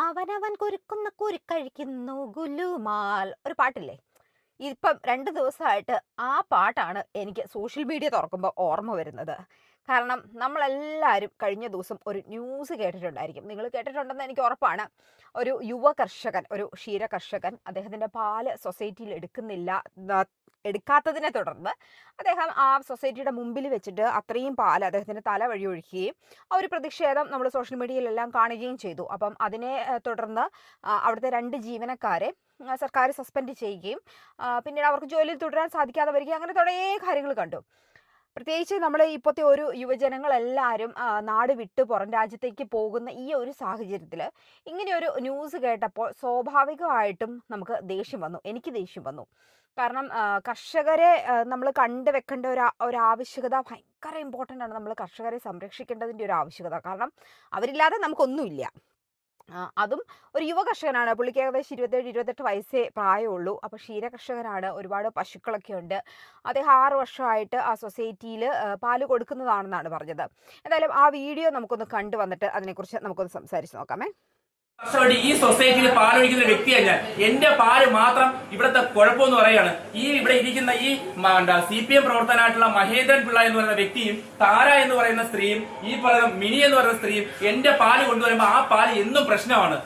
അവനവൻ കുരുക്കുന്ന കുരുക്കഴിക്കുന്നു ഗുലുമാൽ ഒരു പാട്ടില്ലേ? ഇപ്പം 2 ദിവസമായിട്ട് ആ പാട്ടാണ് എനിക്ക് സോഷ്യൽ മീഡിയ തുറക്കുമ്പോൾ ഓർമ്മ വരുന്നത്. കാരണം നമ്മളെല്ലാവരും കഴിഞ്ഞ ദിവസം ഒരു ന്യൂസ് കേട്ടിട്ടുണ്ടായിരിക്കും. നിങ്ങൾ കേട്ടിട്ടുണ്ടെന്ന് എനിക്ക് ഉറപ്പാണ്. ഒരു യുവ കർഷകൻ, ഒരു ക്ഷീര കർഷകൻ അദ്ദേഹത്തിൻ്റെ പാല് സൊസൈറ്റിയിൽ എടുക്കാത്തതിനെ തുടർന്ന് അദ്ദേഹം ആ സൊസൈറ്റിയുടെ മുമ്പിൽ വെച്ചിട്ട് അത്രയും പാല് അദ്ദേഹത്തിൻ്റെ തല വഴി ഒഴിക്കുകയും ആ ഒരു പ്രതിഷേധം നമ്മൾ സോഷ്യൽ മീഡിയയിലെല്ലാം കാണുകയും ചെയ്തു. അപ്പം അതിനെ തുടർന്ന് അവിടുത്തെ 2 ജീവനക്കാരെ സർക്കാർ സസ്പെൻഡ് ചെയ്യുകയും പിന്നീട് അവർക്ക് ജോലിയിൽ തുടരാൻ സാധിക്കാതെ വരികയും അങ്ങനെ തുടേ കാര്യങ്ങൾ കണ്ടു. പ്രത്യേകിച്ച് നമ്മൾ ഇപ്പോഴത്തെ ഒരു യുവജനങ്ങളെല്ലാവരും നാട് വിട്ട് പുറം രാജ്യത്തേക്ക് പോകുന്ന ഈ ഒരു സാഹചര്യത്തിൽ ഇങ്ങനെയൊരു ന്യൂസ് കേട്ടപ്പോൾ സ്വാഭാവികമായിട്ടും നമുക്ക് ദേഷ്യം വന്നു. എനിക്ക് ദേഷ്യം വന്നു. കാരണം കർഷകരെ നമ്മൾ കണ്ടുവെക്കേണ്ട ഒരു ആവശ്യകത ഭയങ്കര ഇമ്പോർട്ടൻ്റ് ആണ്. നമ്മൾ കർഷകരെ സംരക്ഷിക്കേണ്ടതിൻ്റെ ഒരു ആവശ്യകത. കാരണം അവരില്ലാതെ നമുക്കൊന്നുമില്ല. അതും ഒരു യുവ കർഷകനാണ്. പുള്ളിക്ക് ഏകദേശം 27-28 വയസ്സേ പ്രായമുള്ളൂ. അപ്പോൾ ക്ഷീര കർഷകനാണ്. ഒരുപാട് പശുക്കളൊക്കെ ഉണ്ട്. അദ്ദേഹം 6 വർഷമായിട്ട് ആ സൊസൈറ്റിയിൽ പാല് കൊടുക്കുന്നതാണെന്നാണ് പറഞ്ഞത്. എന്തായാലും ആ വീഡിയോ നമുക്കൊന്ന് കണ്ടു വന്നിട്ട് അതിനെക്കുറിച്ച് നമുക്കൊന്ന് സംസാരിച്ച് നോക്കാമേ. ഈ സൊസൈറ്റിയിൽ പാലൊഴിക്കുന്ന വ്യക്തിയാണ് ഞാൻ. എന്റെ പാല് മാത്രം ഇവിടുത്തെ കുഴപ്പമെന്ന് പറയാണ്. ഇവിടെ ഇരിക്കുന്ന ഈ CPM പ്രവർത്തനായിട്ടുള്ള മഹേന്ദ്രൻ പിള്ള എന്ന് പറയുന്ന വ്യക്തിയും താര എന്ന് പറയുന്ന സ്ത്രീയും ഈ പറയുന്ന മിനി എന്ന് പറയുന്ന സ്ത്രീയും എന്റെ പാല് കൊണ്ടുവരുമ്പോൾ ആ പാല് എന്നും പ്രശ്നമാണ്.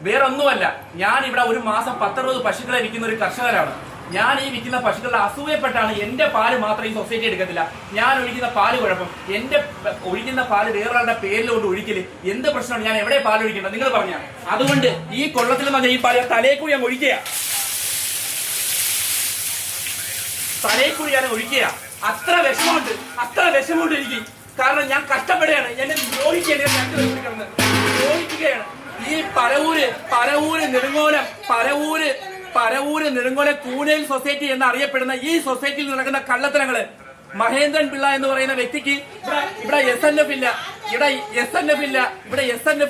വേറൊന്നുമല്ല, ഞാൻ ഇവിടെ ഒരു മാസം 10-60 പശുക്കളെ വിൽക്കുന്ന ഒരു കർഷകരാണ്. ഞാൻ ഈ വിൽക്കുന്ന പശുക്കളുടെ അസൂയപ്പെട്ടാണ് എന്റെ പാല് മാത്രം ഈ സൊസൈറ്റി എടുക്കത്തില്ല. ഞാൻ ഒഴിക്കുന്ന പാല് കുഴപ്പം, എന്റെ ഒഴിക്കുന്ന പാല് വേറൊരാളുടെ പേരിലോട്ട് ഒഴിക്കല് എന്ത് പ്രശ്നമാണ്? ഞാൻ എവിടെ പാല് ഒഴിക്കേണ്ടത് നിങ്ങൾ പറഞ്ഞ? അതുകൊണ്ട് ഈ കൊള്ളത്തിൽ നിന്ന് ഈ പാല് തലേക്കൂടി ഞാൻ ഒഴിക്കുക, തലേക്കൂടി ഞാൻ ഒഴിക്കുക. അത്ര വിഷമമുണ്ട് എനിക്ക്. കാരണം ഞാൻ കഷ്ടപ്പെടുകയാണ്. എന്നെ ദ്രോഹിക്കുകയാണ്. ഈ പരവൂര് നെടുങ്ങോല കൂനയിൽ സൊസൈറ്റി എന്നറിയപ്പെടുന്ന ഈ സൊസൈറ്റിയിൽ നടക്കുന്ന കള്ളത്തരങ്ങള്, മഹേന്ദ്രൻ പിള്ള എന്ന് പറയുന്ന വ്യക്തിക്ക് ഇവിടെ SNF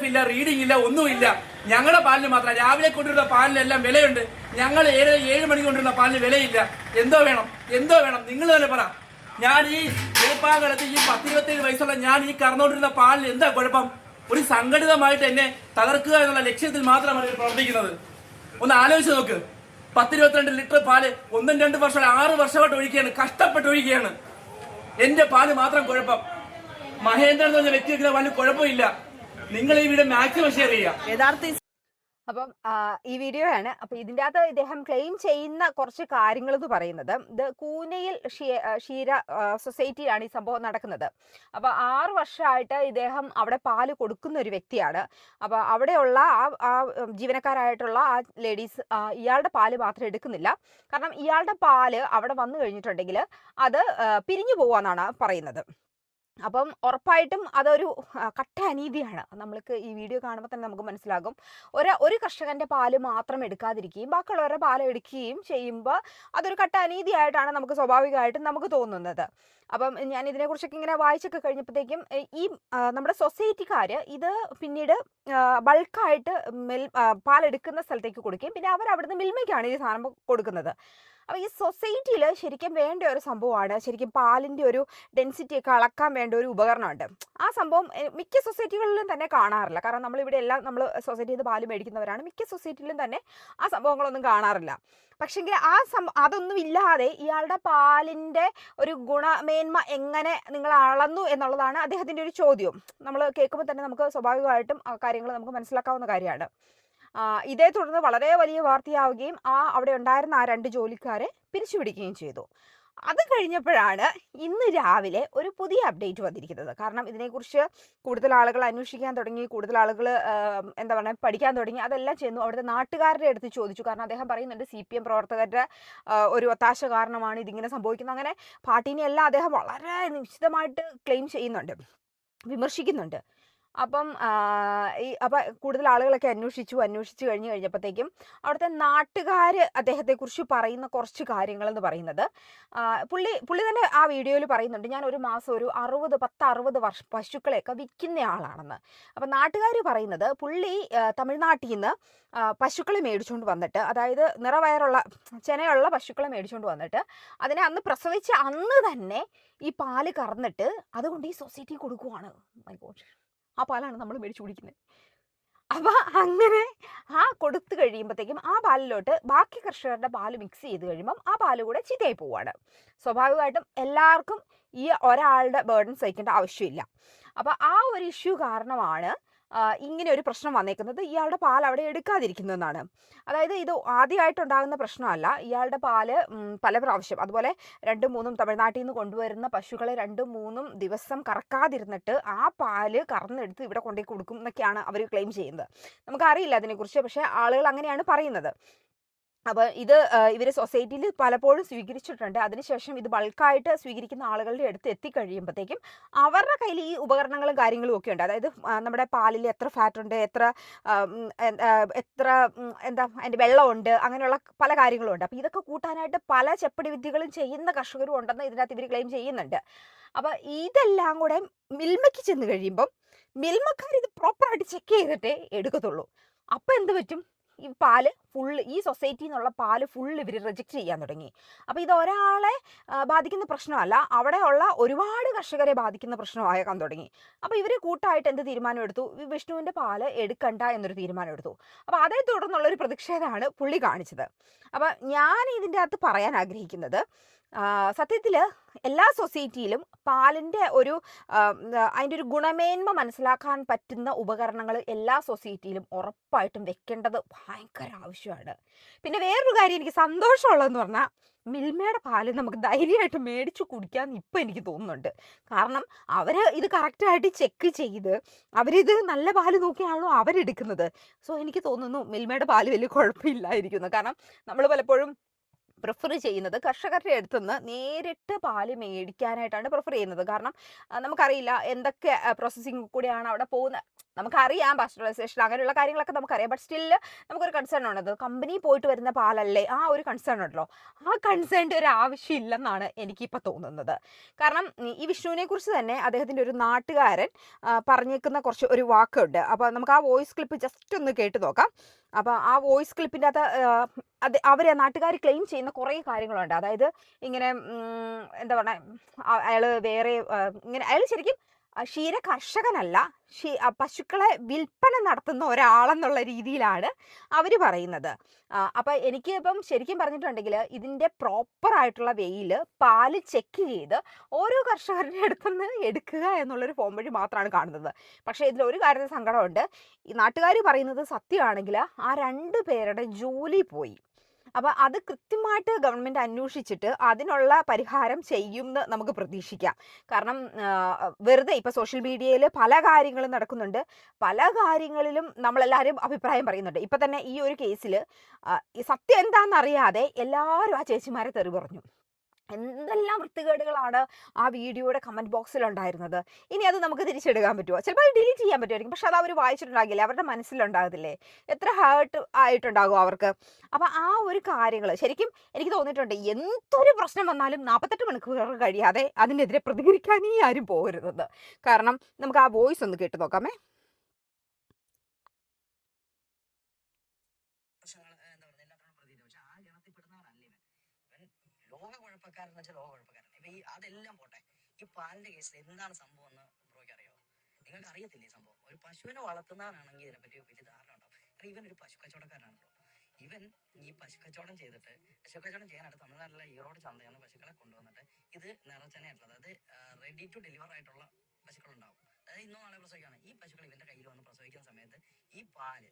ഇല്ല, റീഡിംഗ് ഇല്ല, ഒന്നുമില്ല. ഞങ്ങളുടെ പാലിന് മാത്രം രാവിലെ കൊണ്ടുവരുന്ന പാലിനെല്ലാം വിലയുണ്ട്. ഞങ്ങൾ 7 മണിക്ക് കൊണ്ടുവരുന്ന പാലിന് വിലയില്ല. എന്തോ വേണം നിങ്ങൾ തന്നെ പറ. ഞാൻ ഈ വെളുപ്പാകാലത്ത് ഈ 10-27 വയസ്സുള്ള ഞാൻ ഈ കറന്നുകൊണ്ടിരുന്ന പാലിന് എന്താ കുഴപ്പം? ഒരു സംഘടിതമായിട്ട് എന്നെ തകർക്കുക എന്നുള്ള ലക്ഷ്യത്തിൽ മാത്രമാണ് പ്രവർത്തിക്കുന്നത്. ഒന്ന് ആലോചിച്ച് നോക്ക്. 10-22 ലിറ്റർ പാല് 1-2 വർഷം 6 വർഷമായിട്ട് ഒഴിക്കുകയാണ്, കഷ്ടപ്പെട്ട് ഒഴിക്കുകയാണ്. എന്റെ പാല് മാത്രം കുഴപ്പം. മഹേന്ദ്രൻ എന്ന് പറഞ്ഞ വ്യക്തിക്ക് പാല് കുഴപ്പമില്ല. നിങ്ങൾ ഈ വീഡിയോ മാക്സിമം ഷെയർ ചെയ്യുക. അപ്പം ഈ വീഡിയോ ആണ്. അപ്പം ഇതിൻ്റെ അകത്ത് ഇദ്ദേഹം ക്ലെയിം ചെയ്യുന്ന കുറച്ച് കാര്യങ്ങൾ എന്ന് പറയുന്നത്, ഇത് കൂനയിൽ ക്ഷീര സൊസൈറ്റിയിലാണ് ഈ സംഭവം നടക്കുന്നത്. അപ്പോൾ 6 വർഷമായിട്ട് ഇദ്ദേഹം അവിടെ പാല് കൊടുക്കുന്ന ഒരു വ്യക്തിയാണ്. അപ്പോൾ അവിടെയുള്ള ആ ജീവനക്കാരായിട്ടുള്ള ആ ലേഡീസ് ഇയാളുടെ പാല് മാത്രം എടുക്കുന്നില്ല. കാരണം ഇയാളുടെ പാല് അവിടെ വന്നു കഴിഞ്ഞിട്ടുണ്ടെങ്കിൽ അത് പിരിഞ്ഞു പോവാന്നാണ് പറയുന്നത്. അപ്പം ഉറപ്പായിട്ടും അതൊരു കട്ട അനീതിയാണ്. നമ്മൾക്ക് ഈ വീഡിയോ കാണുമ്പോൾ തന്നെ നമുക്ക് മനസ്സിലാകും. ഒരു കർഷകന്റെ പാല് മാത്രം എടുക്കാതിരിക്കുകയും ബാക്കിയുള്ളവരുടെ പാല് എടുക്കുകയും ചെയ്യുമ്പോൾ അതൊരു കട്ട അനീതിയായിട്ടാണ് നമുക്ക് സ്വാഭാവികമായിട്ടും നമുക്ക് തോന്നുന്നത്. അപ്പം ഞാൻ ഇതിനെക്കുറിച്ചൊക്കെ ഇങ്ങനെ വായിച്ചൊക്കെ കഴിഞ്ഞപ്പോഴത്തേക്കും ഈ നമ്മുടെ സൊസൈറ്റിക്കാർ ഇത് പിന്നീട് ബൾക്കായിട്ട് പാലെടുക്കുന്ന സ്ഥലത്തേക്ക് കൊടുക്കുകയും പിന്നെ അവരവിടുന്ന് മിൽമയ്ക്കാണ് ഈ സാധനം കൊടുക്കുന്നത്. അപ്പോൾ ഈ സൊസൈറ്റിയിൽ ശരിക്കും വേണ്ട ഒരു സംഭവമാണ്. ശരിക്കും പാലിൻ്റെ ഒരു ഡെൻസിറ്റി ഒക്കെ അളക്കാൻ വേണ്ട ഒരു ഉപകരണമുണ്ട്. ആ സംഭവം മിക്ക സൊസൈറ്റികളിലും തന്നെ കാണാറില്ല. കാരണം നമ്മളിവിടെ എല്ലാം നമ്മൾ സൊസൈറ്റിയിൽ നിന്ന് പാല് മേടിക്കുന്നവരാണ്. മിക്ക സൊസൈറ്റിയിലും തന്നെ ആ സംഭവങ്ങളൊന്നും കാണാറില്ല. പക്ഷെങ്കിൽ അതൊന്നും ഇല്ലാതെ ഇയാളുടെ പാലിൻ്റെ ഒരു ഗുണമേന്മ എങ്ങനെ നിങ്ങൾ അളന്നു എന്നുള്ളതാണ് അദ്ദേഹത്തിൻ്റെ ഒരു ചോദ്യം. നമ്മൾ കേൾക്കുമ്പോൾ തന്നെ നമുക്ക് സ്വാഭാവികമായിട്ടും ആ കാര്യങ്ങൾ നമുക്ക് മനസ്സിലാക്കാവുന്ന കാര്യമാണ്. ഇതേ തുടർന്ന് വളരെ വലിയ വാർത്തയാവുകയും അവിടെ ഉണ്ടായിരുന്ന ആ 2 ജോലിക്കാരെ പിരിച്ചുവിടുകയും ചെയ്തു. അത് കഴിഞ്ഞപ്പോഴാണ് ഇന്ന് രാവിലെ ഒരു പുതിയ അപ്ഡേറ്റ് വന്നിരിക്കുന്നത്. കാരണം ഇതിനെക്കുറിച്ച് കൂടുതൽ ആളുകൾ അന്വേഷിക്കാൻ തുടങ്ങി, കൂടുതൽ ആളുകൾ പഠിക്കാൻ തുടങ്ങി. അതെല്ലാം ചെന്നു അവിടുത്തെ നാട്ടുകാരുടെ അടുത്ത് ചോദിച്ചു. കാരണം അദ്ദേഹം പറയുന്നുണ്ട് CPM പ്രവർത്തകരുടെ ഒരു ഒത്താശ കാരണമാണ് ഇതിങ്ങനെ സംഭവിക്കുന്നത്. അങ്ങനെ പാർട്ടീനെ എല്ലാം അദ്ദേഹം വളരെ നിശ്ചിതമായിട്ട് ക്ലെയിം ചെയ്യുന്നുണ്ട്, വിമർശിക്കുന്നുണ്ട്. അപ്പം കൂടുതൽ ആളുകളൊക്കെ അന്വേഷിച്ചു കഴിഞ്ഞപ്പോഴത്തേക്കും അവിടുത്തെ നാട്ടുകാർ അദ്ദേഹത്തെക്കുറിച്ച് പറയുന്ന കുറച്ച് കാര്യങ്ങളെന്ന് പറയുന്നത്, പുള്ളി തന്നെ ആ വീഡിയോയിൽ പറയുന്നുണ്ട്, ഞാൻ ഒരു മാസം ഒരു 60 പശുക്കളെയൊക്കെ വിൽക്കുന്ന ആളാണെന്ന്. അപ്പം നാട്ടുകാർ പറയുന്നത് പുള്ളി തമിഴ്നാട്ടിൽ നിന്ന് പശുക്കളെ മേടിച്ചുകൊണ്ട് വന്നിട്ട്, അതായത് നിറവയറുള്ള ചെനയുള്ള പശുക്കളെ മേടിച്ചുകൊണ്ട് വന്നിട്ട് അതിനെ അന്ന് പ്രസവിച്ച അന്ന് തന്നെ ഈ പാല് കറന്നിട്ട് അതുകൊണ്ട് ഈ സൊസൈറ്റി കൊടുക്കുവാണ്. മൈ ഗോഡ്, ആ പാലാണ് നമ്മൾ മേടിച്ചു കുടിക്കുന്നത്. അപ്പൊ അങ്ങനെ കൊടുത്തു കഴിയുമ്പോഴത്തേക്കും ആ പാലിലോട്ട് ബാക്കി കർഷകരുടെ പാല് മിക്സ് ചെയ്ത് കഴിയുമ്പം ആ പാല് കൂടെ ചീത്തയായി പോവാണ്. സ്വാഭാവികമായിട്ടും എല്ലാവർക്കും ഈ ഒരാളുടെ ബേർഡൻ സഹിക്കേണ്ട ആവശ്യമില്ല. അപ്പൊ ആ ഒരു ഇഷ്യൂ കാരണമാണ് ഇങ്ങനെ ഒരു പ്രശ്നം വന്നേക്കുന്നത്. ഇയാളുടെ പാൽ അവിടെ എടുക്കാതിരിക്കുന്നതെന്നാണ്. അതായത് ഇത് ആദ്യമായിട്ടുണ്ടാകുന്ന പ്രശ്നമല്ല. ഇയാളുടെ പാല് പല പ്രാവശ്യം, അതുപോലെ 2-3 തമിഴ്നാട്ടിൽ നിന്ന് കൊണ്ടുവരുന്ന പശുക്കളെ 2-3 ദിവസം കറക്കാതിരുന്നിട്ട് ആ പാല് കറന്നെടുത്ത് ഇവിടെ കൊണ്ടുപോയി കൊടുക്കും എന്നൊക്കെയാണ് അവർ ക്ലെയിം ചെയ്യുന്നത്. നമുക്കറിയില്ല അതിനെക്കുറിച്ച്, പക്ഷേ ആളുകൾ അങ്ങനെയാണ് പറയുന്നത്. അപ്പോൾ ഇത് ഇവർ സൊസൈറ്റിയിൽ പലപ്പോഴും സ്വീകരിച്ചിട്ടുണ്ട്. അതിനുശേഷം ഇത് ബൾക്കായിട്ട് സ്വീകരിക്കുന്ന ആളുകളുടെ അടുത്ത് എത്തിക്കഴിയുമ്പോഴത്തേക്കും അവരുടെ കയ്യിൽ ഈ ഉപകരണങ്ങളും കാര്യങ്ങളും ഒക്കെ ഉണ്ട്. അതായത് നമ്മുടെ പാലിൽ എത്ര ഫാറ്റ് ഉണ്ട്, എത്ര അതിൻ്റെ വെള്ളമുണ്ട്, അങ്ങനെയുള്ള പല കാര്യങ്ങളും ഉണ്ട്. അപ്പോൾ ഇതൊക്കെ കൂട്ടാനായിട്ട് പല ചെപ്പടി വിദ്യകളും ചെയ്യുന്ന കർഷകരും ഉണ്ടെന്ന് ഇതിനകത്ത് ഇവർ ക്ലെയിം ചെയ്യുന്നുണ്ട്. അപ്പോൾ ഇതെല്ലാം കൂടെ മിൽമയ്ക്ക് ചെന്ന് കഴിയുമ്പം മിൽമക്കാർ ഇത് പ്രോപ്പറായിട്ട് ചെക്ക് ചെയ്തിട്ടേ എടുക്കത്തുള്ളൂ. അപ്പോൾ എന്ത് പറ്റും? ഈ പാല് ഫുള്ള്, ഈ സൊസൈറ്റിയിൽ നിന്നുള്ള പാല് ഫുള്ള് ഇവർ റിജക്റ്റ് ചെയ്യാൻ തുടങ്ങി. അപ്പോൾ ഇത് ഒരാളെ ബാധിക്കുന്ന പ്രശ്നമല്ല, അവിടെയുള്ള ഒരുപാട് കർഷകരെ ബാധിക്കുന്ന പ്രശ്നമായേക്കാൻ തുടങ്ങി. അപ്പോൾ ഇവർ കൂട്ടായിട്ട് എന്ത് തീരുമാനം എടുത്തു? വിഷ്ണുവിൻ്റെ പാല് എടുക്കണ്ട എന്നൊരു തീരുമാനം എടുത്തു. അപ്പോൾ അതേ തുടർന്നുള്ളൊരു പ്രതിഷേധമാണ് പുള്ളി കാണിച്ചത്. അപ്പോൾ ഞാൻ ഇതിൻ്റെ അകത്ത് പറയാൻ ആഗ്രഹിക്കുന്നത്, സത്യത്തിൽ എല്ലാ സൊസൈറ്റിയിലും പാലിൻ്റെ അതിൻ്റെ ഒരു ഗുണമേന്മ മനസ്സിലാക്കാൻ പറ്റുന്ന ഉപകരണങ്ങൾ എല്ലാ സൊസൈറ്റിയിലും ഉറപ്പായിട്ടും വെക്കേണ്ടത് ഭയങ്കര ആവശ്യമാണ്. പിന്നെ വേറൊരു കാര്യം എനിക്ക് സന്തോഷമുള്ളതെന്ന് പറഞ്ഞാൽ, മിൽമയുടെ പാല് നമുക്ക് ധൈര്യമായിട്ട് മേടിച്ചു കുടിക്കാമെന്ന് ഇപ്പം എനിക്ക് തോന്നുന്നുണ്ട്. കാരണം അവർ ഇത് കറക്റ്റായിട്ട് ചെക്ക് ചെയ്ത് അവരിത് നല്ല പാല് നോക്കിയാണല്ലോ അവരെടുക്കുന്നത്. സോ എനിക്ക് തോന്നുന്നു മിൽമയുടെ പാല് വലിയ കുഴപ്പമില്ലായിരിക്കുന്നു. കാരണം നമ്മൾ പലപ്പോഴും പ്രിഫർ ചെയ്യുന്നത് കർഷകരുടെ അടുത്തുനിന്ന് നേരിട്ട് പാല് മേടിക്കാനായിട്ടാണ് പ്രിഫർ ചെയ്യുന്നത്. കാരണം നമുക്കറിയില്ല എന്തൊക്കെ പ്രോസസ്സിങ് കൂടിയാണ് അവിടെ പോകുന്നത്. നമുക്കറിയാം പാസ്റ്ററൈസേഷൻ അങ്ങനെയുള്ള കാര്യങ്ങളൊക്കെ നമുക്കറിയാം. ബട്ട് സ്റ്റില് നമുക്കൊരു കൺസേൺ ഉള്ളത്, കമ്പനി പോയിട്ട് വരുന്ന പാലല്ലേ, ആ ഒരു കൺസേൺ ഉണ്ടല്ലോ. ആ കൺസേണിൻ്റെ ഒരു ആവശ്യമില്ലെന്നാണ് എനിക്കിപ്പോൾ തോന്നുന്നത്. കാരണം ഈ വിഷ്ണുവിനെ കുറിച്ച് തന്നെ അദ്ദേഹത്തിൻ്റെ ഒരു നാട്ടുകാരൻ പറഞ്ഞേക്കുന്ന ഒരു വാക്കുണ്ട്. അപ്പോൾ നമുക്ക് ആ വോയിസ് ക്ലിപ്പ് ജസ്റ്റ് ഒന്ന് കേട്ട് നോക്കാം. അപ്പോൾ ആ വോയിസ് ക്ലിപ്പിൻ്റെ അകത്ത് അവരെ നാട്ടുകാർ ക്ലെയിം ചെയ്യുന്ന കുറേ കാര്യങ്ങളുണ്ട്. അതായത് ഇങ്ങനെ എന്താ പറയുക, അയാൾ ശരിക്കും ക്ഷീര കർഷകനല്ല, പശുക്കളെ വിൽപ്പന നടത്തുന്ന ഒരാളെന്നുള്ള രീതിയിലാണ് അവർ പറയുന്നത്. അപ്പം എനിക്ക് ഇപ്പം ശരിക്കും പറഞ്ഞിട്ടുണ്ടെങ്കിൽ ഇതിൻ്റെ പ്രോപ്പറായിട്ടുള്ള വേയിൽ പാല് ചെക്ക് ചെയ്ത് ഓരോ കർഷകരുടെ അടുത്തുനിന്ന് എടുക്കുക എന്നുള്ളൊരു ഫോം വഴി മാത്രമാണ് കാണുന്നത്. പക്ഷേ ഇതിലൊരു കാര്യത്തിൽ സങ്കടമുണ്ട്. ഈ നാട്ടുകാർ പറയുന്നത് സത്യമാണെങ്കിൽ ആ 2 പേരുടെ ജോലി പോയി. അപ്പോൾ അത് കൃത്യമായിട്ട് ഗവൺമെൻറ് അന്വേഷിച്ചിട്ട് അതിനുള്ള പരിഹാരം ചെയ്യുമെന്ന് നമുക്ക് പ്രതീക്ഷിക്കാം. കാരണം വെറുതെ ഇപ്പോൾ സോഷ്യൽ മീഡിയയിൽ പല കാര്യങ്ങളും നടക്കുന്നുണ്ട്. പല കാര്യങ്ങളിലും നമ്മളെല്ലാവരും അഭിപ്രായം പറയുന്നുണ്ട്. ഇപ്പം തന്നെ ഈ ഒരു കേസിൽ സത്യം എന്താണെന്നറിയാതെ എല്ലാവരും ആ ചേച്ചിമാരെ തെറി പറഞ്ഞു. എന്തെല്ലാം വൃത്തികേടുകളാണ് ആ വീഡിയോയുടെ കമൻറ്റ് ബോക്സിലുണ്ടായിരുന്നത്. ഇനി അത് നമുക്ക് തിരിച്ചെടുക്കാൻ പറ്റുമോ? ചിലപ്പോൾ അത് ഡിലീറ്റ് ചെയ്യാൻ പറ്റുമായിരിക്കും. പക്ഷെ അത് അവർ വായിച്ചിട്ടുണ്ടാകില്ലേ, അവരുടെ മനസ്സിലുണ്ടാകത്തില്ലേ, എത്ര ഹേർട്ട് ആയിട്ടുണ്ടാകും അവർക്ക്. അപ്പം ആ ഒരു കാര്യങ്ങൾ ശരിക്കും എനിക്ക് തോന്നിയിട്ടുണ്ട്, എന്തൊരു പ്രശ്നം വന്നാലും 48 മണിക്കൂർ കഴിയാതെ അതിനെതിരെ പ്രതികരിക്കാനേ ആരും പോകരുതെന്ന്. കാരണം നമുക്ക് ആ വോയിസ് ഒന്ന് കേട്ട് നോക്കാമേ. അതെല്ലാം പോട്ടെ, ഈ പാലിന്റെ കേസിൽ എന്താണ് സംഭവം എന്ന് ബ്രോയ്ക്ക് അറിയോ? നിങ്ങൾക്ക് അറിയത്തില്ലേ സംഭവം? ഒരു പശുവിനെ വളർത്തുന്നവനാണെങ്കിൽ ഇതിനെപ്പറ്റി വലിയ ധാരണ ഉണ്ടാവും. കാരണം ഇവൻ ഒരു പശു കച്ചവടക്കാരനാണല്ലോ. ഇവൻ ഈ പശു കച്ചവടം ചെയ്തിട്ട്, പശു കച്ചവടം ചെയ്യാനായിട്ട് തമിഴ്നാട്ടിലെ ഈറോഡ് ചന്തയാണ് പശുക്കളെ കൊണ്ടുവന്നിട്ട് ഇത് നിറച്ചനെയായിട്ടുള്ളത്, അതായത് റെഡി ടു ഡെലിവർ ആയിട്ടുള്ള പശുക്കളുണ്ടാവും. അതായത് ഇന്നോ നാളെ പ്രസവിക്കുകയാണ്. ഈ പശുക്കൾ ഇവന്റെ കയ്യിൽ വന്ന് പ്രസവിക്കുന്ന സമയത്ത് ഈ പാല്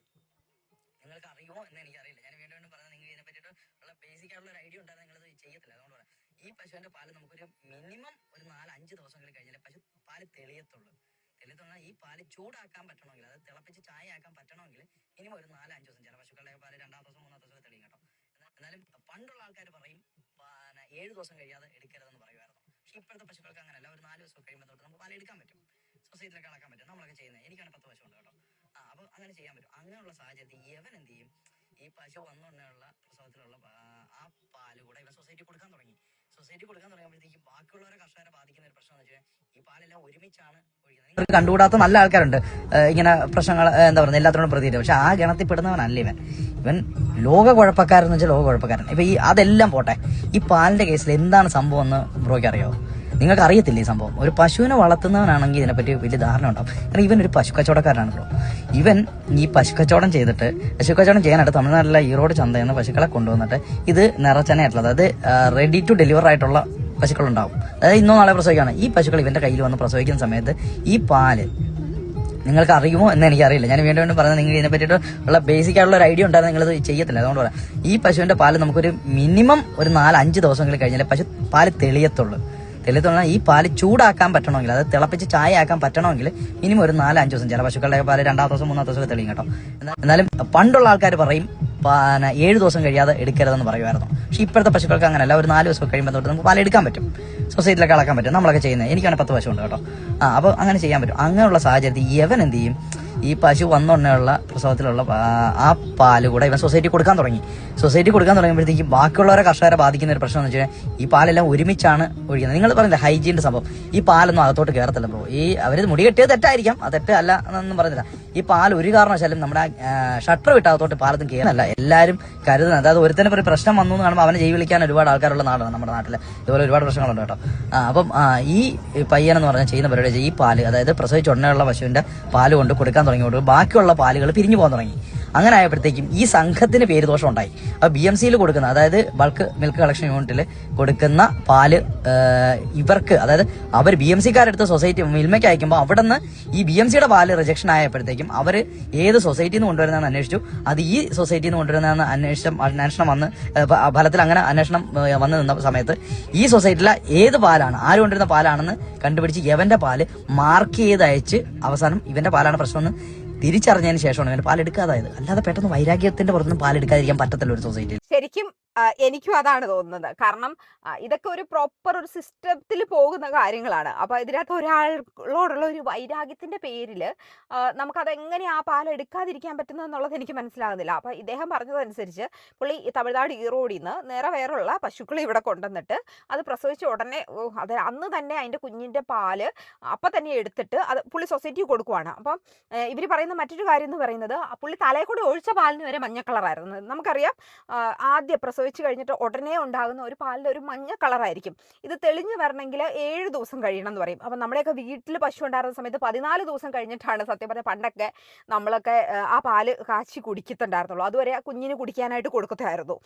നിങ്ങൾക്ക് അറിയുമോ എന്ന് എനിക്കറിയില്ല. ഞാൻ വീണ്ടും വീണ്ടും പറഞ്ഞത്, നിങ്ങൾ ഇതിനെ പറ്റിയിട്ട് ഉള്ള ബേസിക് ആയിട്ടുള്ള ഒരു ഐഡിയ ഉണ്ടാകും, നിങ്ങളത് ചെയ്യത്തില്ല. അതുകൊണ്ട് പറയാം, ഈ പശുവിന്റെ പാല് നമുക്കൊരു മിനിമം ഒരു 4-5 ദിവസങ്ങൾ കഴിഞ്ഞാൽ പശു പാല് തെളിയത്തുള്ളൂ. തെളിയത്തുള്ള ഈ പാല് ചൂടാക്കാൻ പറ്റണമെങ്കിൽ, അത് തിളപ്പിച്ച് ചായ ആക്കാൻ പറ്റണമെങ്കിൽ മിനിമം ഒരു 4-5 ദിവസം. ചില പശുക്കളുടെ പാല് 2-ാം ദിവസം 3-ാം ദിവസം തെളിയും കേട്ടോ. എന്നാലും പണ്ടുള്ള ആൾക്കാർ പറയും 7 ദിവസം കഴിയാതെ എടുക്കരുതെന്ന് പറയുമായിരുന്നു. പക്ഷെ ഇപ്പോഴത്തെ പശുക്കൾക്ക് അങ്ങനെയല്ല. ഒരു 4 ദിവസം കഴിയുമ്പോൾ തൊട്ട് നമുക്ക് പാല് എടുക്കാൻ പറ്റും, സൊസൈറ്റിയിലൊക്കെ അളക്കാൻ പറ്റും. നമ്മളൊക്കെ ചെയ്യുന്നത്. എനിക്കാണ് 10 പശു ഉണ്ട് കേട്ടോ. അപ്പോൾ അങ്ങനെ ചെയ്യാൻ പറ്റും. അങ്ങനെയുള്ള സാഹചര്യത്തിൽ ഇവൻ എന്ത് ചെയ്യും? ഈ പശു വന്നുകൊണ്ടുള്ള പ്രസവത്തിലുള്ള ആ പാല് കൂടെ ഇവൻ സൊസൈറ്റി കൊടുക്കാൻ തുടങ്ങി. സൊസൈറ്റി കൊടുക്കാൻ തുടങ്ങുമ്പോഴത്തേക്കും ബാക്കിയുള്ളവരെ കർഷകരെ ബാധിക്കുന്ന ഒരു പ്രശ്നം എന്ന് വെച്ചാൽ ഈ പാലെല്ലാം ഒരുമിച്ചാണ് ഒഴിക്കുന്നത്. കണ്ടുകൂടാത്ത നല്ല ആൾക്കാരുണ്ട് ഇങ്ങനെ പ്രശ്നങ്ങൾ എന്താ പറയുക എല്ലാത്തിനോടും പ്രതികരിക്കും. പക്ഷെ ആ ഗണത്തിൽ പെടുന്നവനല്ല ഇവൻ ലോക കുഴപ്പക്കാരെന്ന് വെച്ചാൽ ലോക കുഴപ്പക്കാരൻ. ഇപ്പൊ ഈ അതെല്ലാം പോട്ടെ, ഈ പാലിന്റെ കേസിൽ എന്താണ് സംഭവം എന്ന് ബ്രോയ്ക്ക് അറിയോ? നിങ്ങൾക്ക് അറിയത്തില്ല ഈ സംഭവം. ഒരു പശുവിനെ വളർത്തുന്നവനാണെങ്കിൽ ഇതിനെപ്പറ്റി വലിയ ധാരണ ഉണ്ടാവും. കാരണം ഇവൻ ഒരു പശു കച്ചവടക്കാരനാണല്ലോ. ഇവൻ ഈ പശു കച്ചവടം ചെയ്തിട്ട് പശു കച്ചവടം ചെയ്യാനായിട്ട് തമിഴ്നാട്ടിലെ ഈറോഡ് ചന്തയിൽ നിന്ന് പശുക്കളെ കൊണ്ടുവന്നിട്ട് ഇത് നിറച്ചനയായിട്ടുള്ളത്, അതായത് റെഡി ടു ഡെലിവർ ആയിട്ടുള്ള പശുക്കളുണ്ടാവും. അതായത് ഇന്നോ നാളെ പ്രസവിക്കുകയാണ്. ഈ പശുക്കൾ ഇവന്റെ കയ്യിൽ വന്ന് പ്രസവിക്കുന്ന സമയത്ത് ഈ പാല് നിങ്ങൾക്ക് അറിയുമോ എന്ന് എനിക്കറിയില്ല. ഞാൻ വീണ്ടും വീണ്ടും പറഞ്ഞത് നിങ്ങൾ ഇതിനെ പറ്റിയിട്ടുള്ള ബേസിക് ആയിട്ടുള്ള ഒരു ഐഡിയ ഉണ്ടായിരുന്നു, നിങ്ങളിത് ചെയ്യത്തില്ല. അതുകൊണ്ട് പറയാം, ഈ പശുവിന്റെ പാല് നമുക്കൊരു മിനിമം ഒരു 4-5 ദിവസങ്ങളിൽ കഴിഞ്ഞാൽ പശു പാല് തെളിയത്തുള്ളൂ. ഈ പാല് ചൂടാക്കാൻ പറ്റണമെങ്കിൽ, അതായത് തിളപ്പിച്ച് ചായ ആക്കാൻ പറ്റണമെങ്കിൽ മിനിമം ഒരു 4-5 ദിവസം. ചില പശുക്കളുടെ പാല് 2-ാം ദിവസം 3-ാം ദിവസം തെളിയും കേട്ടോ. എന്നാലും പണ്ടുള്ള ആൾക്കാർ പറയും 7 ദിവസം കഴിയാതെ എടുക്കരുതെന്ന് പറയുമായിരുന്നു. പക്ഷെ ഇപ്പോഴത്തെ പശുക്കൾക്ക് അങ്ങനെയല്ല, ഒരു 4 ദിവസം കഴിയുമ്പോൾ തൊട്ട് നമുക്ക് പാൽ എടുക്കാൻ പറ്റും, സൊസൈറ്റിയിലൊക്കെ അളക്കാൻ പറ്റും. നമ്മളൊക്കെ ചെയ്യുന്നത്. എനിക്കാണ് 10 പശു ഉണ്ട് കേട്ടോ. അപ്പോൾ അങ്ങനെ ചെയ്യാൻ പറ്റും. അങ്ങനെയുള്ള സാഹചര്യത്തിൽ ഇവൻ എന്ത് ചെയ്യും, ഈ പശു വന്നുകൊണ്ടുള്ള പ്രസവത്തിലുള്ള ആ പാല് കൂടെ ഇവൻ സൊസൈറ്റി കൊടുക്കാൻ തുടങ്ങി. സൊസൈറ്റി കൊടുക്കാൻ തുടങ്ങിയപ്പോഴത്തേക്കും ബാക്കിയുള്ളവരെ കർഷകരെ ബാധിക്കുന്ന ഒരു പ്രശ്നം എന്ന് വെച്ച് കഴിഞ്ഞാൽ ഈ പാലെല്ലാം ഒരുമിച്ചാണ് ഒഴിക്കുന്നത്. നിങ്ങൾ പറഞ്ഞില്ല ഹൈജീൻ്റെ സംഭവം, ഈ പാലൊന്നും അകത്തോട്ട് കയറത്തില്ല ബ്രോ. ഈ അവർ മുടി കെട്ടിയത് തെറ്റായിരിക്കാം, അത് തെറ്റ് അല്ല എന്നൊന്നും പറഞ്ഞില്ല. ഈ പാൽ ഒരു കാരണവശാലും നമ്മുടെ ഷട്ടർ വിട്ട് അകത്തോട്ട് പാലത്തും കയറുന്നില്ല. എല്ലാവരും കരുതുന്നത്, അതായത് ഒരുത്തന്നെ ഒരു പ്രശ്നം വന്നു എന്ന് കാണുമ്പോൾ അവനെ ജൈ വിളിക്കാൻ ഒരുപാട് ആൾക്കാരുള്ള നാടാണ് നമ്മുടെ നാട്ടിൽ. ഇതുപോലെ ഒരുപാട് പ്രശ്നങ്ങളുണ്ട് കേട്ടോ. അപ്പം ഈ പയ്യനെന്ന് പറഞ്ഞാൽ ചെയ്യുന്ന പരിപാടി, ഈ പാല്, അതായത് പ്രസവിച്ച ഉടനെയുള്ള പശുവിന്റെ പാല് കൊണ്ട് കൊടുക്കാൻ തുടങ്ങിയോണ്ട് ബാക്കിയുള്ള പാലുകൾ പിരിഞ്ഞു പോകാൻ തുടങ്ങി. അങ്ങനെ ആയപ്പോഴത്തേക്കും ഈ സംഘത്തിന് പേര് ദോഷം ഉണ്ടായി. അപ്പോൾ BMCയിൽ കൊടുക്കുന്ന, അതായത് ബൾക്ക് മിൽക്ക് കളക്ഷൻ യൂണിറ്റിൽ കൊടുക്കുന്ന പാല് ഇവർക്ക്, അതായത് അവർ BMCക്കാരെടുത്ത് സൊസൈറ്റി മിൽമയ്ക്ക് അയക്കുമ്പോൾ അവിടെ നിന്ന് ഈ BMCയുടെ പാല് റിജക്ഷൻ ആയപ്പോഴത്തേക്കും അവർ ഏത് സൊസൈറ്റിയിൽ നിന്ന് കൊണ്ടുവരുന്നതെന്ന് അന്വേഷിച്ചു. അത് ഈ സൊസൈറ്റിയിൽ നിന്ന് കൊണ്ടുവരുന്നതെന്ന് അന്വേഷണം വന്ന് ഫലത്തിൽ അങ്ങനെ അന്വേഷണം വന്ന് നിന്ന സമയത്ത് ഈ സൊസൈറ്റിയിലെ ഏത് പാലാണ്, ആര് കൊണ്ടുവരുന്ന പാലാണെന്ന് കണ്ടുപിടിച്ച് ഇവന്റെ പാല് മാർക്ക് ചെയ്ത് അയച്ച് അവസാനം ഇവന്റെ പാലാണ് പ്രശ്നമെന്ന് തിരിച്ചറിഞ്ഞതിന് ശേഷമാണ് ഇവന് പാലെടുക്കാതായത്. അല്ലാതെ പെട്ടെന്ന് വൈരാഗ്യത്തിന്റെ പുറത്തുനിന്ന് പാലെടുക്കാതിരിക്കാൻ പറ്റത്തില്ല ഒരു സൊസൈറ്റിയിൽ. ശരിക്കും എനിക്കും അതാണ് തോന്നുന്നത്. കാരണം ഇതൊക്കെ ഒരു പ്രോപ്പർ ഒരു സിസ്റ്റത്തിൽ പോകുന്ന കാര്യങ്ങളാണ്. അപ്പോൾ ഇതിനകത്ത് ഒരാളോടുള്ള ഒരു വൈരാഗ്യത്തിന്റെ പേരിൽ നമുക്കതെങ്ങനെ ആ പാൽ എടുക്കാതിരിക്കാൻ പറ്റുന്നതെന്നുള്ളത് എനിക്ക് മനസ്സിലാകുന്നില്ല. അപ്പോൾ ഇദ്ദേഹം പറഞ്ഞതനുസരിച്ച് പുള്ളി തമിഴ്നാട് ഈറോഡിൽ നിന്ന് നേരെ വേറുള്ള പശുക്കളെ ഇവിടെ കൊണ്ടുവന്നിട്ട് അത് പ്രസവിച്ച ഉടനെ അത് അന്ന് തന്നെ അതിൻ്റെ കുഞ്ഞിൻ്റെ പാല് അപ്പം തന്നെ എടുത്തിട്ട് അത് പുള്ളി സൊസൈറ്റി കൊടുക്കുവാണ്. അപ്പം ഇവർ പറയുന്ന മറ്റൊരു കാര്യം എന്ന് പറയുന്നത്, പുള്ളി തലയിൽ കൂടി ഒഴിച്ച പാലിന് വരെ മഞ്ഞ കളറായിരുന്നു. നമുക്കറിയാം, ആദ്യം പ്രസവിച്ച് കഴിഞ്ഞിട്ട് ഉടനെ ഉണ്ടാകുന്ന ഒരു പാലിൻ്റെ ഒരു മഞ്ഞ കളറായിരിക്കും. ഇത് തെളിഞ്ഞു വരണമെങ്കിൽ 7 ദിവസം കഴിയണം എന്ന് പറയും. അപ്പം നമ്മുടെയൊക്കെ വീട്ടിൽ പശു ഉണ്ടായിരുന്ന സമയത്ത് 14 ദിവസം കഴിഞ്ഞിട്ടാണ് സത്യം പറഞ്ഞാൽ പണ്ടൊക്കെ നമ്മളൊക്കെ ആ പാല് കാച്ചി കുടിക്കത്തുണ്ടായിരുന്നുള്ളൂ. അതുവരെ കുഞ്ഞിന് കുടിക്കാനായിട്ട് കൊടുക്കത്തായിരുന്നു.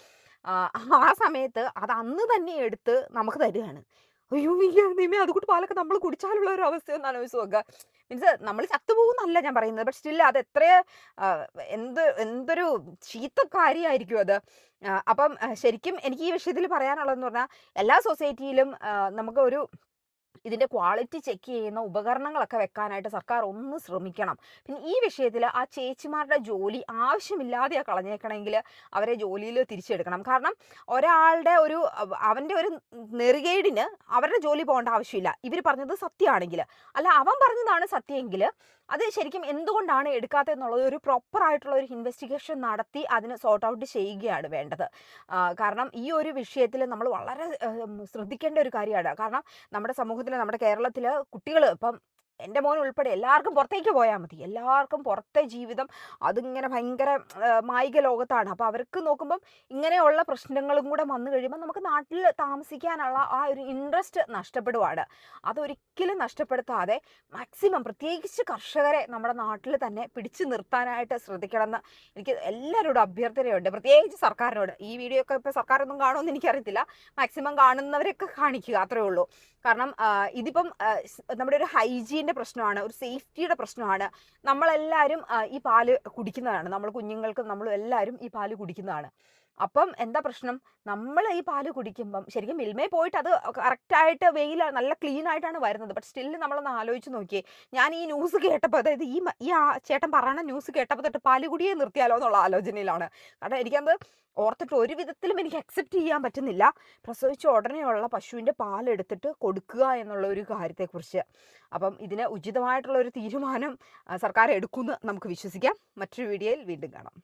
ആ സമയത്ത് അത് അന്ന് തന്നെ എടുത്ത് നമുക്ക് തരികയാണ്. അയ്യോ നീമേ അതുകൊണ്ട് പാലൊക്കെ നമ്മൾ കുടിച്ചാലുള്ള ഒരു അവസ്ഥ ഒന്ന് ആലോചിച്ച് നോക്കുക. മീൻസ് നമ്മൾ ചത്തുപോകുന്നല്ല ഞാൻ പറയുന്നത്, ബട്ട് സ്റ്റിൽ അത് എത്ര എന്തൊരു ചീത്ത കാര്യമായിരിക്കും അത്. അപ്പം ശരിക്കും എനിക്ക് ഈ വിഷയത്തിൽ പറയാനുള്ളതെന്ന് പറഞ്ഞാൽ, എല്ലാ സൊസൈറ്റിയിലും നമുക്ക് ഒരു ഇതിൻ്റെ ക്വാളിറ്റി ചെക്ക് ചെയ്യുന്ന ഉപകരണങ്ങളൊക്കെ വെക്കാനായിട്ട് സർക്കാർ ഒന്ന് ശ്രമിക്കണം. പിന്നെ ഈ വിഷയത്തിൽ ആ ചേച്ചിമാരുടെ ജോലി ആവശ്യമില്ലാതെ കളഞ്ഞേക്കണമെങ്കിൽ അവരെ ജോലിയിൽ തിരിച്ചെടുക്കണം. കാരണം ഒരാളുടെ അവൻ്റെ ഒരു നെറുകേടിന് അവരുടെ ജോലി പോകേണ്ട ആവശ്യമില്ല. ഇവർ പറഞ്ഞത് സത്യമാണെങ്കിൽ, അല്ല അവൻ പറഞ്ഞതാണ് സത്യമെങ്കിൽ അത് ശരിക്കും എന്തുകൊണ്ടാണ് എടുക്കാത്തതെന്നുള്ളത് ഒരു പ്രോപ്പറായിട്ടുള്ള ഒരു ഇൻവെസ്റ്റിഗേഷൻ നടത്തി അതിന് സോർട്ട് ഔട്ട് ചെയ്യുകയാണ് വേണ്ടത്. കാരണം ഈ ഒരു വിഷയത്തിൽ നമ്മൾ വളരെ ശ്രദ്ധിക്കേണ്ട ഒരു കാര്യമാണ്. കാരണം നമ്മുടെ സമൂഹത്തിൽ, നമ്മുടെ കേരളത്തിൽ കുട്ടികൾ, ഇപ്പം എൻ്റെ മോൻ ഉൾപ്പെടെ എല്ലാവർക്കും പുറത്തേക്ക് പോയാൽ മതി. എല്ലാവർക്കും പുറത്തെ ജീവിതം അതിങ്ങനെ ഭയങ്കര മായിക ലോകത്താണ്. അപ്പോൾ അവർക്ക് നോക്കുമ്പം ഇങ്ങനെയുള്ള പ്രശ്നങ്ങളും കൂടെ വന്നു കഴിയുമ്പോൾ നമുക്ക് നാട്ടിൽ താമസിക്കാനുള്ള ആ ഒരു ഇൻട്രസ്റ്റ് നഷ്ടപ്പെടുവാണ്. അതൊരിക്കലും നഷ്ടപ്പെടുത്താതെ മാക്സിമം, പ്രത്യേകിച്ച് കർഷകരെ നമ്മുടെ നാട്ടിൽ തന്നെ പിടിച്ചു നിർത്താനായിട്ട് ശ്രദ്ധിക്കണമെന്ന് എനിക്ക് എല്ലാവരോടും അഭ്യർത്ഥനയുണ്ട്, പ്രത്യേകിച്ച് സർക്കാരിനോട്. ഈ വീഡിയോ ഒക്കെ ഇപ്പോൾ സർക്കാരൊന്നും കാണുമെന്ന് എനിക്കറിയത്തില്ല, മാക്സിമം കാണുന്നവരൊക്കെ കാണിക്കുക, അത്രേ ഉള്ളൂ. കാരണം ഇതിപ്പം നമ്മുടെ ഒരു ഹൈജീൻ്റെ പ്രശ്നമാണ്, ഒരു സേഫ്റ്റിയുടെ പ്രശ്നമാണ്. നമ്മളെല്ലാവരും ഈ പാല് കുടിക്കുന്നതാണ്, നമ്മൾ കുഞ്ഞുങ്ങൾക്കും നമ്മളും എല്ലാവരും ഈ പാല് കുടിക്കുന്നതാണ്. അപ്പം എന്താ പ്രശ്നം, നമ്മൾ ഈ പാല് കുടിക്കുമ്പം ശരിക്കും മിൽമയിൽ പോയിട്ട് അത് കറക്റ്റായിട്ട് വെയിൽ നല്ല ക്ലീൻ ആയിട്ടാണ് വരുന്നത്. ബട്ട് സ്റ്റിൽ നമ്മളൊന്ന് ആലോചിച്ച് നോക്കിയേ, ഞാൻ ഈ ന്യൂസ് കേട്ടപ്പോൾ, അതായത് ഈ ചേട്ടൻ പറയണ ന്യൂസ് കേട്ടപ്പോൾ തൊട്ട് പാല് കുടിയെ നിർത്തിയാലോ എന്നുള്ള ആലോചനയിലാണ്. കാരണം എനിക്കത് ഓർത്തിട്ട് ഒരു വിധത്തിലും എനിക്ക് അക്സെപ്റ്റ് ചെയ്യാൻ പറ്റുന്നില്ല, പ്രസവിച്ച ഉടനെയുള്ള പശുവിൻ്റെ പാലെടുത്തിട്ട് കൊടുക്കുക എന്നുള്ള ഒരു കാര്യത്തെക്കുറിച്ച്. അപ്പം ഇതിന് ഉചിതമായിട്ടുള്ള ഒരു തീരുമാനം സർക്കാർ എടുക്കുമെന്ന് നമുക്ക് വിശ്വസിക്കാം. മറ്റൊരു വീഡിയോയിൽ വീണ്ടും കാണാം.